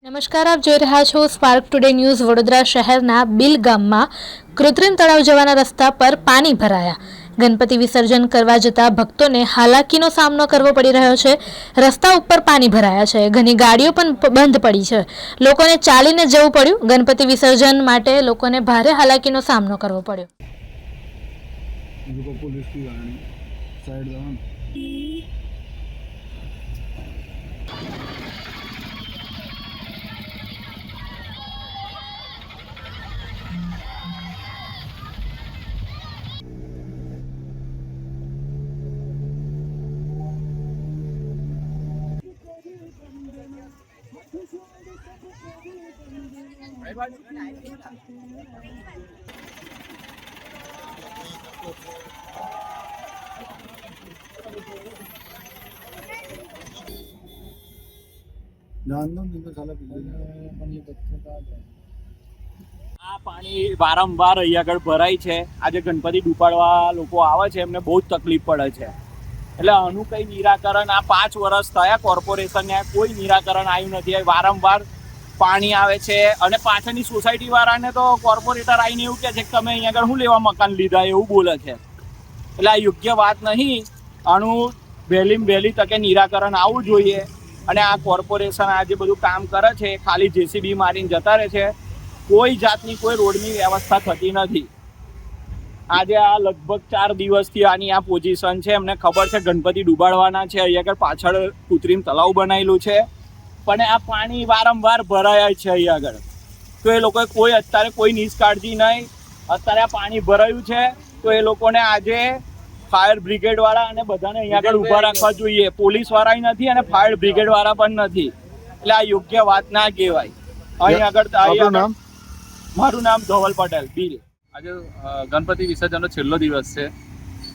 નમસ્કાર, આપ જોઈ રહ્યા છો સ્પાર્ક ટુડે ન્યૂઝ। વડોદરા શહેરના બિલ ગામમાં કૃત્રિમ તળાવ જવાના રસ્તા પર પાણી ભરાયા। ગણપતિ વિસર્જન કરવા જતા ભક્તોને હાલાકીનો સામનો કરવો પડી રહ્યો છે। રસ્તા ઉપર પાણી ભરાયા છે, ઘણી ગાડીઓ પણ બંધ પડી છે, લોકોને ચાલીને જવું પડ્યું। ગણપતિ વિસર્જન માટે લોકોને ભારે હાલાકીનો સામનો કરવો પડ્યો। આ પાણી વારંવાર અહીંયા આગળ ભરાય છે। આજે ગણપતિ ડૂબાડવા લોકો આવે છે, એમને બહુ જ તકલીફ પડે છે। એટલે આનું કંઈ નિરાકરણ આ 5 વર્ષ થયા કોર્પોરેશનને કોઈ નિરાકરણ આવ્યું નથી। વારંવાર પાણી આવે છે અને પાછળની સોસાયટી વાળાને તો કોર્પોરેટર આવીને એવું કહે છે કે તમે અહીંયા આગળ શું લેવા મકાન લીધા એવું બોલે છે। એટલે આ યોગ્ય વાત નહીં। આનું વહેલી તકે નિરાકરણ આવવું જોઈએ। અને આ કોર્પોરેશન આ જે બધું કામ કરે છે ખાલી જેસીબી મારીને જતા રહે છે, કોઈ જાતની કોઈ રોડની વ્યવસ્થા થતી નથી। આજે આ લગભગ 4 દિવસથી આની આ પોઝિશન છે। એમને ખબર છે ગણપતિ ડૂબાડવાના છે, અહીંયા આગળ પાછળ કૃત્રિમ તળાવ બનાવેલું છે, પણ આ પાણી વારંવાર ભરાયા છે અહીંયા આગળ। તો એ લોકોએ કોઈ અત્યારે કોઈ નિષ્કાળજી નહીં। અત્યારે આ પાણી ભરાયું છે તો એ લોકોને આજે ફાયર બ્રિગેડ વાળા અને બધાને અહીંયા આગળ ઊભા રાખવા જોઈએ। પોલીસ વાળા નથી અને ફાયર બ્રિગેડ વાળા પણ નથી। એટલે આ યોગ્ય વાત ના કહેવાય। અહીં આગળ મારું નામ ધવલ પટેલ, બિલ। આજે ગણપતિ વિસર્જનનો છેલ્લો દિવસ છે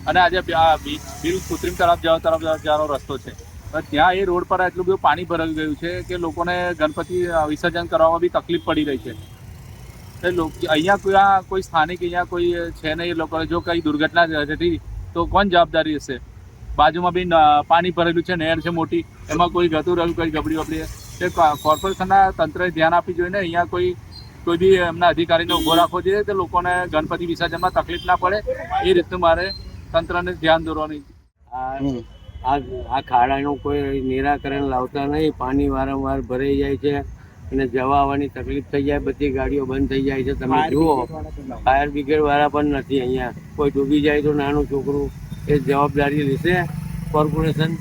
અને આજે બિલ કૃત્રિમ તરફ જવાનો રસ્તો છે, ત્યાં એ રોડ પર એટલું બધું પાણી ભરાઈ ગયું છે કે લોકોને ગણપતિ વિસર્જન કરવામાં બી તકલીફ પડી રહી છે। અહીંયા કોઈ સ્થાનિક અહીંયા કોઈ છે નહીં। લોકોને જો કંઈ દુર્ઘટના થતી તો કોણ જવાબદારી હશે? બાજુમાં બી પાણી ભરેલું છે, નહેર છે મોટી, એમાં કોઈ ગતું રહ્યું, કોઈ ગબડી વબડી તે કોર્પોરેશનના તંત્રએ ધ્યાન આપી જોઈએ ને। અહીંયા કોઈ બી એમના અધિકારીને ઊભો રાખવો જોઈએ તો લોકોને ગણપતિ વિસર્જનમાં તકલીફ ના પડે એ રીતનું મારે તંત્રને ધ્યાન દોરવાની। આ ખાડાનું કોઈ નિરાકરણ લાવતા નહીં। પાણી વારંવાર ભરાઈ જાય છે અને જવા આવવાની તકલીફ થઈ જાય, બધી ગાડીઓ બંધ થઈ જાય છે। તમે જુઓ, ફાયર બ્રિગેડ વાળા પણ નથી અહીંયા। કોઈ ડૂબી જાય તો નાનું છોકરું એ જવાબદારી લેશે કોર્પોરેશન?